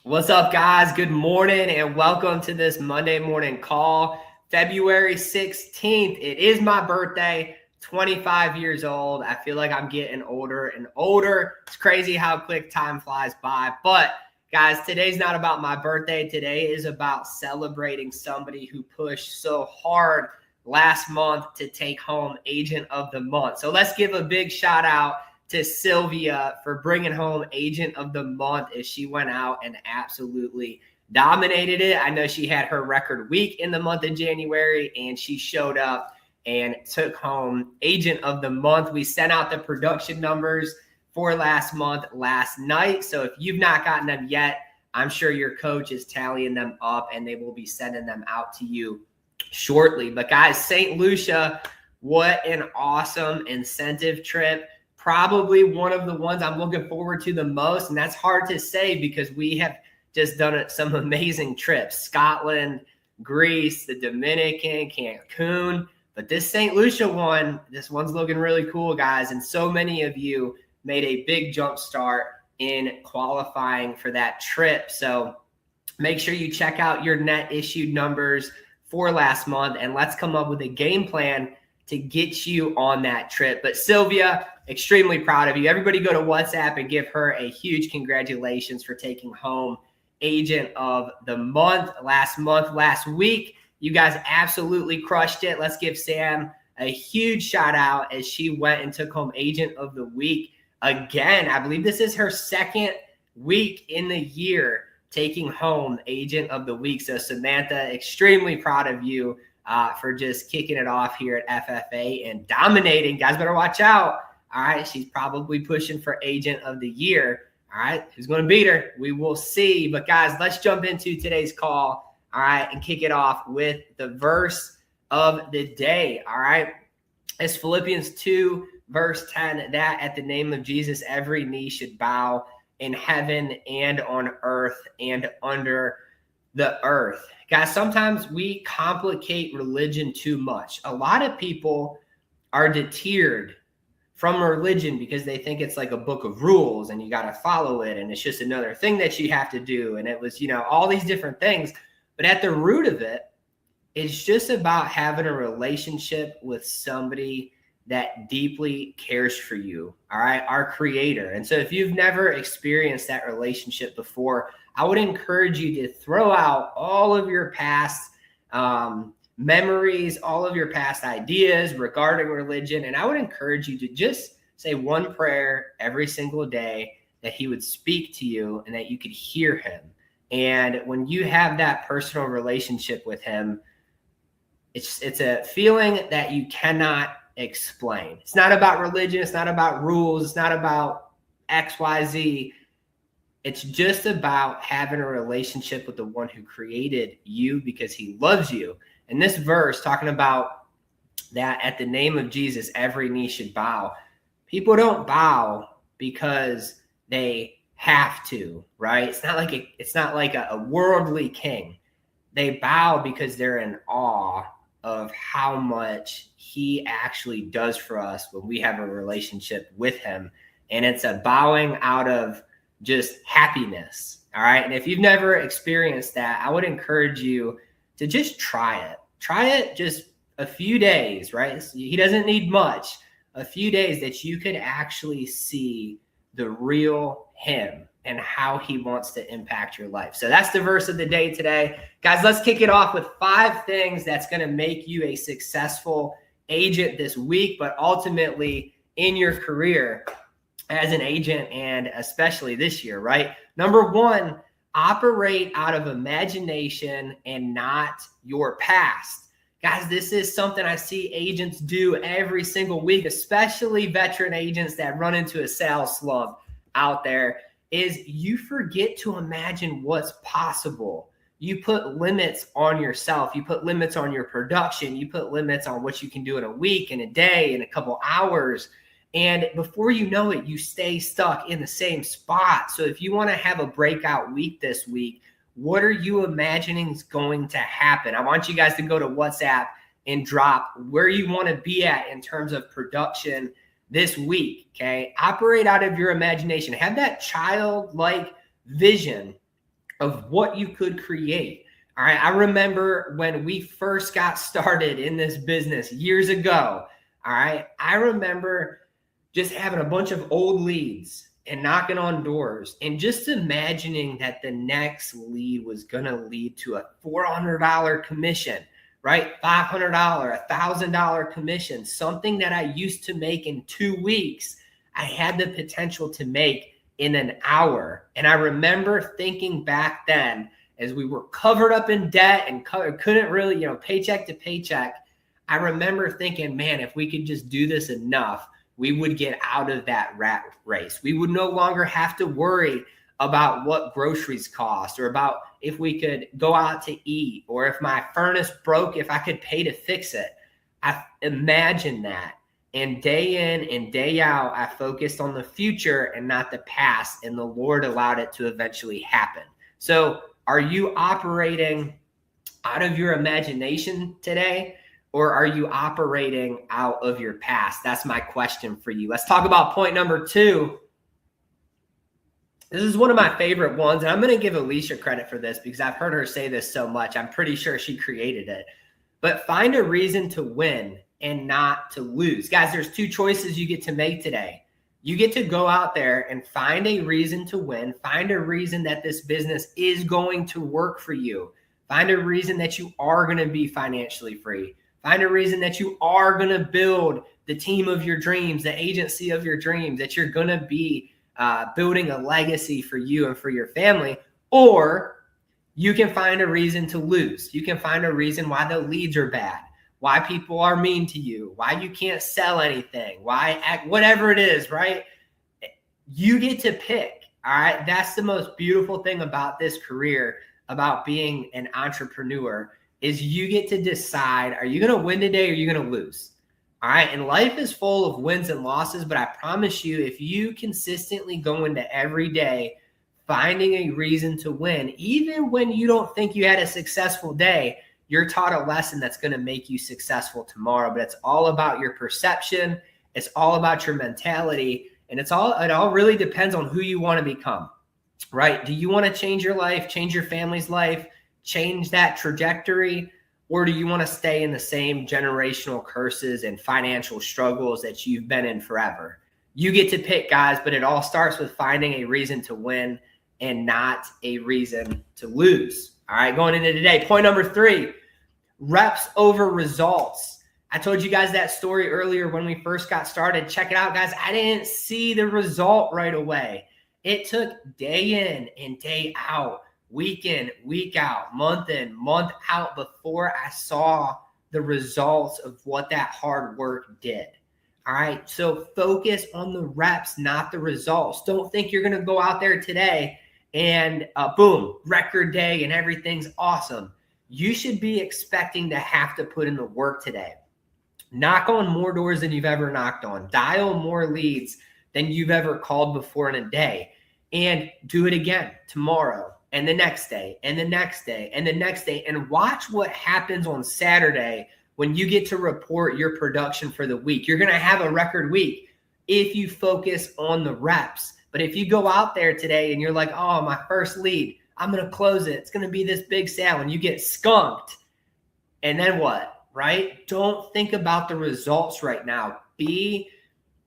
What's up, guys? Good morning and welcome to this Monday morning call. February 16th. It is my birthday, 25 years old. I feel like I'm getting older and older. It's crazy how quick time flies by. But, guys, today's not about my birthday. Today is about celebrating somebody who pushed so hard last month to take home Agent of the Month. So let's give a big shout out to Sylvia for bringing home Agent of the Month as she went out and absolutely dominated it. I know she had her record week in the month of January, and she showed up and took home Agent of the Month. We sent out the production numbers for last month last night. So if you've not gotten them yet, I'm sure your coach is tallying them up, and they will be sending them out to you shortly. But guys, St. Lucia, what an awesome incentive trip. Probably one of the ones I'm looking forward to the most. And that's hard to say because we have just done some amazing trips. Scotland, Greece, the Dominican, Cancun. But this St. Lucia one, this one's looking really cool, guys. And so many of you made a big jump start in qualifying for that trip. So make sure you check out your net issued numbers for last month, and let's come up with a game plan to get you on that trip. But Sylvia, extremely proud of you. Everybody go to WhatsApp and give her a huge congratulations for taking home Agent of the Month last week. You guys absolutely crushed it. Let's give Sam a huge shout out as she went and took home Agent of the Week again. I believe this is her second week in the year taking home Agent of the Week. So Samantha, extremely proud of you for just kicking it off here at FFA and dominating. Guys better watch out. All right, she's probably pushing for Agent of the Year. All right, who's going to beat her? We will see. But guys, let's jump into today's call, all right, and kick it off with the verse of the day, all right? It's Philippians 2, verse 10, that at the name of Jesus, every knee should bow in heaven and on earth and under the earth. Guys, sometimes we complicate religion too much. A lot of people are deterred from religion because they think it's like a book of rules and you got to follow it, and it's just another thing that you have to do. And it was, all these different things. But at the root of it, it's just about having a relationship with somebody that deeply cares for you, all right, our Creator. And so if you've never experienced that relationship before, I would encourage you to throw out all of your past memories, all of your past ideas regarding religion. And I would encourage you to just say one prayer every single day that He would speak to you and that you could hear Him. And when you have that personal relationship with Him, it's a feeling that you cannot explain. It's not about religion. It's not about rules. It's not about X, Y, Z. It's just about having a relationship with the one who created you because He loves you. And this verse talking about that at the name of Jesus, every knee should bow. People don't bow because they have to, right? It's not like a worldly king. They bow because they're in awe of how much He actually does for us when we have a relationship with Him. And it's a bowing out of just happiness. All right. And if you've never experienced that, I would encourage you to just try it. Try it just a few days, right? He doesn't need much. A few days that you could actually see the real Him and how He wants to impact your life. So that's the verse of the day today. Guys, let's kick it off with 5 things that's going to make you a successful agent this week, but ultimately in your career as an agent, and especially this year, right? Number 1, operate out of imagination and not your past. Guys, this is something I see agents do every single week, especially veteran agents that run into a sales slump out there, is you forget to imagine what's possible. You put limits on yourself. You put limits on your production. You put limits on what you can do in a week, in a day, in a couple hours. And before you know it, you stay stuck in the same spot. So if you want to have a breakout week this week, what are you imagining is going to happen? I want you guys to go to WhatsApp and drop where you want to be at in terms of production this week, okay? Operate out of your imagination. Have that childlike vision of what you could create. All right. I remember when we first got started in this business years ago. All right. I remember just having a bunch of old leads and knocking on doors and just imagining that the next lead was going to lead to a $400 commission, right? $500, $1,000 commission, something that I used to make in 2 weeks. I had the potential to make in an hour. And I remember thinking back then, as we were covered up in debt and couldn't really, paycheck to paycheck, I remember thinking, man, if we could just do this enough, we would get out of that rat race. We would no longer have to worry about what groceries cost, or about if we could go out to eat, or if my furnace broke, if I could pay to fix it. I imagined that. And day in and day out, I focused on the future and not the past, and the Lord allowed it to eventually happen. So are you operating out of your imagination today, or are you operating out of your past? That's my question for you. Let's talk about point number 2. This is one of my favorite ones, and I'm going to give Alicia credit for this because I've heard her say this so much. I'm pretty sure she created it. But find a reason to win and not to lose. Guys, there's 2 choices you get to make today. You get to go out there and find a reason to win. Find a reason that this business is going to work for you. Find a reason that you are going to be financially free. Find a reason that you are going to build the team of your dreams, the agency of your dreams, that you're going to be building a legacy for you and for your family. Or you can find a reason to lose. You can find a reason why the leads are bad, why people are mean to you, why you can't sell anything, whatever it is, right? You get to pick, all right? That's the most beautiful thing about this career, about being an entrepreneur, is you get to decide, are you going to win today or are you going to lose? All right. And life is full of wins and losses, but I promise you, if you consistently go into every day finding a reason to win, even when you don't think you had a successful day, you're taught a lesson that's going to make you successful tomorrow. But it's all about your perception. It's all about your mentality. And it all really depends on who you want to become, right? Do you want to change your life, change your family's life, change that trajectory? Or do you want to stay in the same generational curses and financial struggles that you've been in forever? You get to pick, guys, but it all starts with finding a reason to win and not a reason to lose. All right, going into today, point number 3, reps over results. I told you guys that story earlier when we first got started. Check it out, guys. I didn't see the result right away. It took day in and day out, week in, week out, month in, month out, before I saw the results of what that hard work did. All right. So focus on the reps, not the results. Don't think you're going to go out there today and boom, record day and everything's awesome. You should be expecting to have to put in the work today. Knock on more doors than you've ever knocked on. Dial more leads than you've ever called before in a day. And do it again tomorrow, and the next day, and the next day, and the next day, and watch what happens on Saturday when you get to report your production for the week. You're going to have a record week if you focus on the reps. But if you go out there today and you're like, oh, my first lead, I'm going to close it, it's going to be this big sale, and you get skunked, and then what, right? Don't think about the results right now. Be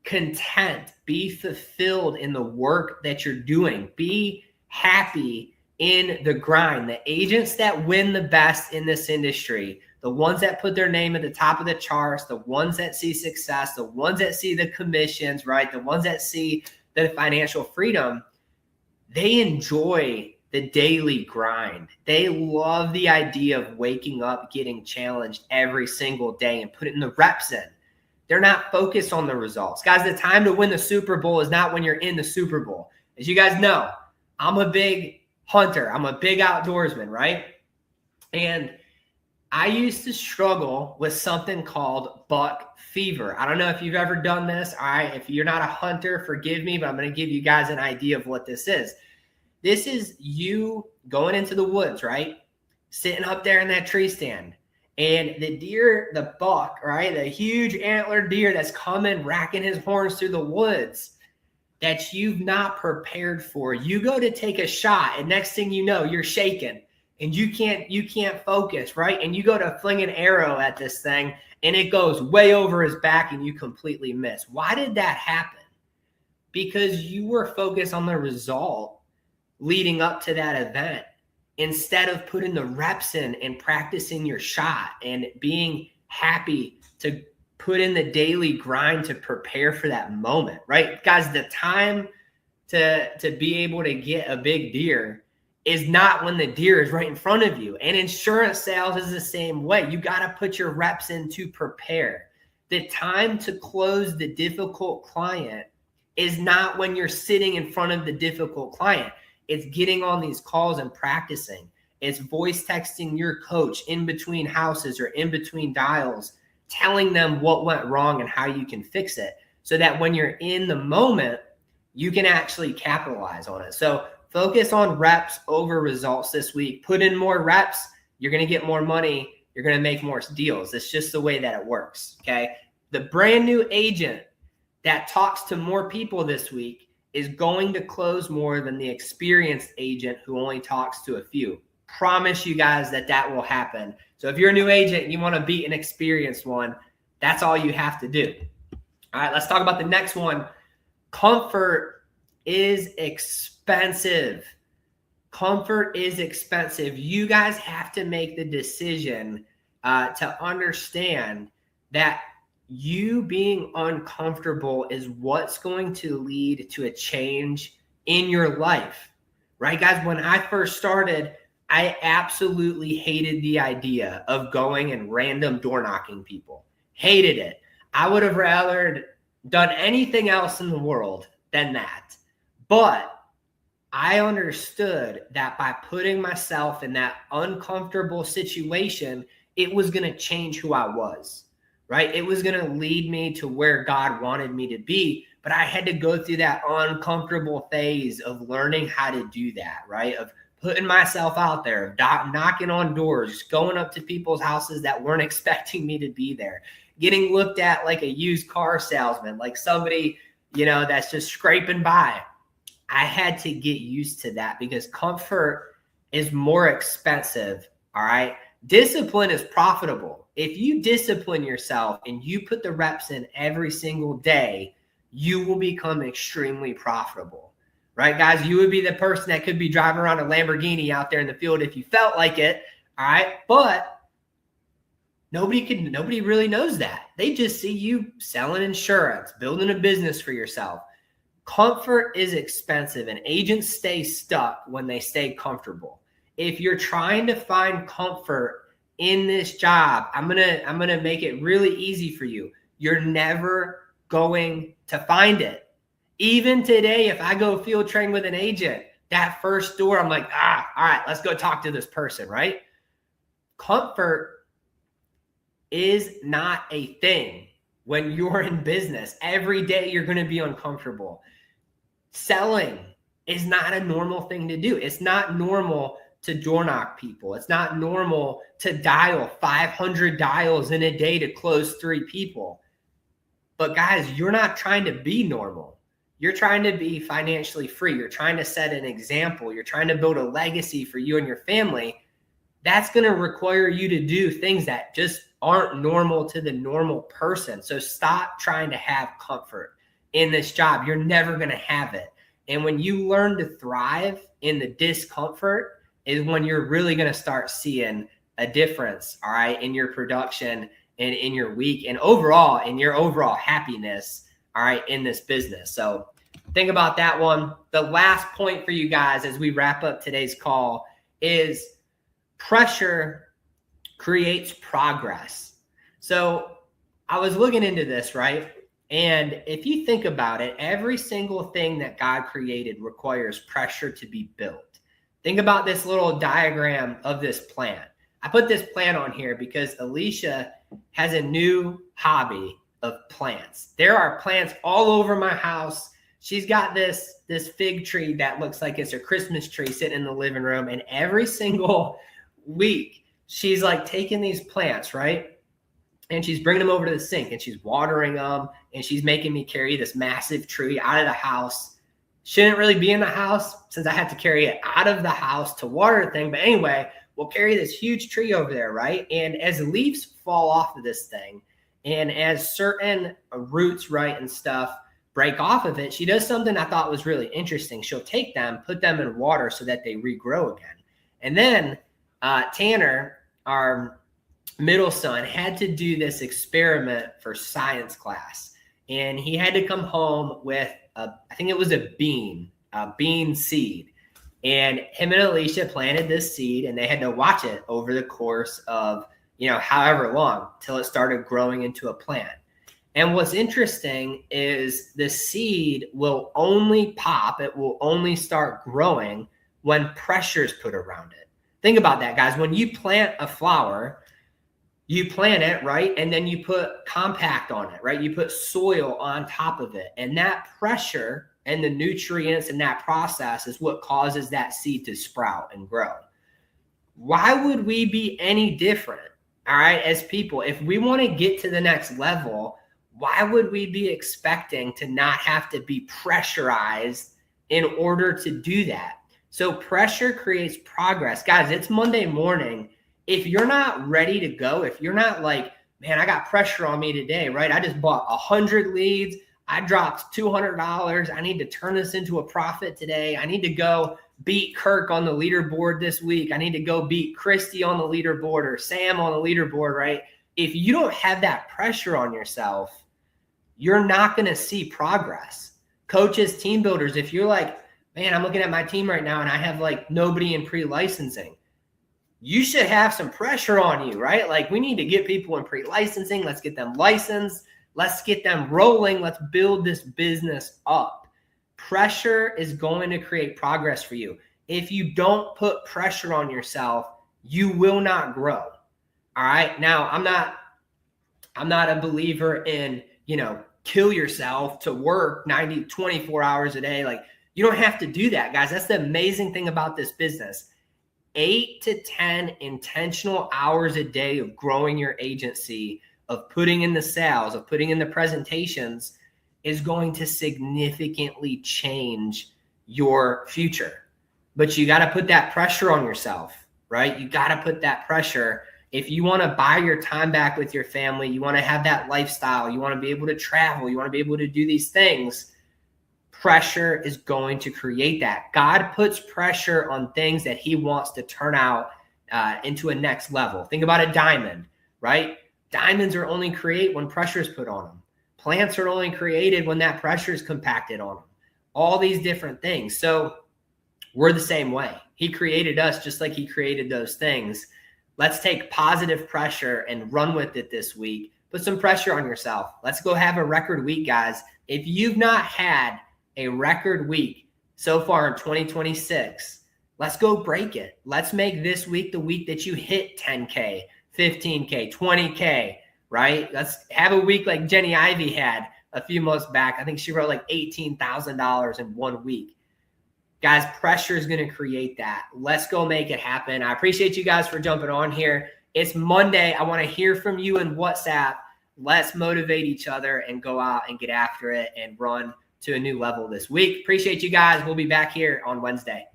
content, be fulfilled in the work that you're doing. Be happy in the grind. The agents that win the best in this industry, the ones that put their name at the top of the charts, the ones that see success, the ones that see the commissions, right? The ones that see the financial freedom, they enjoy the daily grind. They love the idea of waking up, getting challenged every single day and putting the reps in. They're not focused on the results. Guys, the time to win the Super Bowl is not when you're in the Super Bowl. As you guys know, I'm a big hunter. I'm a big outdoorsman, right? And I used to struggle with something called buck fever. I don't know if you've ever done this. All right, if you're not a hunter, forgive me, but I'm going to give you guys an idea of what this is. This is you going into the woods, right? Sitting up there in that tree stand. And the deer, the buck, right? The huge antlered deer that's coming, racking his horns through the woods. that you've not prepared for. You go to take a shot, and next thing you know, you're shaking and you can't focus, right? And you go to fling an arrow at this thing and it goes way over his back and you completely miss. Why did that happen? Because you were focused on the result leading up to that event instead of putting the reps in and practicing your shot and being happy to put in the daily grind to prepare for that moment, right? Guys, the time to be able to get a big deer is not when the deer is right in front of you. And insurance sales is the same way. You got to put your reps in to prepare. The time to close the difficult client is not when you're sitting in front of the difficult client. It's getting on these calls and practicing. It's voice texting your coach in between houses or in between dials, telling them what went wrong and how you can fix it so that when you're in the moment, you can actually capitalize on it. So focus on reps over results this week. Put in more reps. You're going to get more money. You're going to make more deals. It's just the way that it works. Okay. The brand new agent that talks to more people this week is going to close more than the experienced agent who only talks to a few. Promise you guys that will happen. So if you're a new agent and you want to beat an experienced one, that's all you have to do. All right, let's talk about the next one. Comfort is expensive. Comfort is expensive. You guys have to make the decision to understand that you being uncomfortable is what's going to lead to a change in your life, right, guys? When I first started, I absolutely hated the idea of going and random door knocking people. Hated it. I would have rather done anything else in the world than that. But I understood that by putting myself in that uncomfortable situation, it was going to change who I was. Right? It was going to lead me to where God wanted me to be, but I had to go through that uncomfortable phase of learning how to do that, right? Of putting myself out there, of knocking on doors, going up to people's houses that weren't expecting me to be there, getting looked at like a used car salesman, like somebody, that's just scraping by. I had to get used to that because comfort is more expensive, all right? Discipline is profitable. If you discipline yourself and you put the reps in every single day, you will become extremely profitable, right, guys? You would be the person that could be driving around a Lamborghini out there in the field if you felt like it, all right? But nobody really knows that. They just see you selling insurance, building a business for yourself. Comfort is expensive, and agents stay stuck when they stay comfortable. If you're trying to find comfort in this job, I'm gonna make it really easy for you. You're never going to find it. Even today, if I go field train with an agent, that first door, I'm like, all right, let's go talk to this person, right? Comfort is not a thing when you're in business. Every day you're going to be uncomfortable. Selling is not a normal thing to do. It's not normal to door knock people. It's not normal to dial 500 dials in a day to close 3 people. But guys, you're not trying to be normal. You're trying to be financially free. You're trying to set an example. You're trying to build a legacy for you and your family. That's going to require you to do things that just aren't normal to the normal person. So stop trying to have comfort in this job. You're never going to have it. And when you learn to thrive in the discomfort is when you're really going to start seeing a difference, all right, in your production and in your week and overall in your overall happiness, all right, in this business. So think about that one. The last point for you guys as we wrap up today's call is pressure creates progress. So I was looking into this, right? And if you think about it, every single thing that God created requires pressure to be built. Think about this little diagram of this plant. I put this plant on here because Alicia has a new hobby of plants. There are plants all over my house. She's got this fig tree that looks like it's a Christmas tree sitting in the living room. And every single week, she's like taking these plants, right? and she's bringing them over to the sink and she's watering them and she's making me carry this massive tree out of the house. Shouldn't really be in the house since I had to carry it out of the house to water the thing. But anyway, we'll carry this huge tree over there, right? And as leaves fall off of this thing and as certain roots, right, and stuff break off of it, she does something I thought was really interesting. She'll take them, put them in water so that they regrow again. And then Tanner, our middle son, had to do this experiment for science class. And he had to come home with, I think it was a bean seed. And him and Alicia planted this seed and they had to watch it over the course of, however long till it started growing into a plant. And what's interesting is the seed will only pop, it will only start growing when pressure is put around it. Think about that, guys. When you plant a flower, you plant it, right? And then you put compact on it, right? You put soil on top of it. And that pressure and the nutrients in that process is what causes that seed to sprout and grow. Why would we be any different, all right, as people? If we want to get to the next level, why would we be expecting to not have to be pressurized in order to do that? So pressure creates progress. Guys, it's Monday morning. If you're not ready to go, if you're not like, man, I got pressure on me today, right? I just bought 100 leads. I dropped $200. I need to turn this into a profit today. I need to go beat Kirk on the leaderboard this week. I need to go beat Christy on the leaderboard or Sam on the leaderboard, right? If you don't have that pressure on yourself, you're not going to see progress. Coaches, team builders, if you're like, man, I'm looking at my team right now and I have like nobody in pre-licensing, you should have some pressure on you, right? Like we need to get people in pre-licensing. Let's get them licensed. Let's get them rolling. Let's build this business up. Pressure is going to create progress for you. If you don't put pressure on yourself, you will not grow. All right. Now, I'm not a believer in, kill yourself to work 24 hours a day. Like you don't have to do that, guys. That's the amazing thing about this business. 8 to 10 intentional hours a day of growing your agency, of putting in the sales, of putting in the presentations is going to significantly change your future. But you got to put that pressure on yourself, right? You got to put that pressure. If you want to buy your time back with your family, you want to have that lifestyle, you want to be able to travel, you want to be able to do these things, pressure is going to create that. God puts pressure on things that he wants to turn out into a next level. Think about a diamond, right? Diamonds are only created when pressure is put on them. Plants are only created when that pressure is compacted on them. All these different things. So we're the same way. He created us just like he created those things. Let's take positive pressure and run with it this week. Put some pressure on yourself. Let's go have a record week, guys. If you've not had a record week so far in 2026, let's go break it. Let's make this week the week that you hit 10K, 15K, 20K, right? Let's have a week like Jenny Ivy had a few months back. I think she wrote like $18,000 in 1 week. Guys, pressure is going to create that. Let's go make it happen. I appreciate you guys for jumping on here. It's Monday. I want to hear from you in WhatsApp. Let's motivate each other and go out and get after it and run to a new level this week. Appreciate you guys. We'll be back here on Wednesday.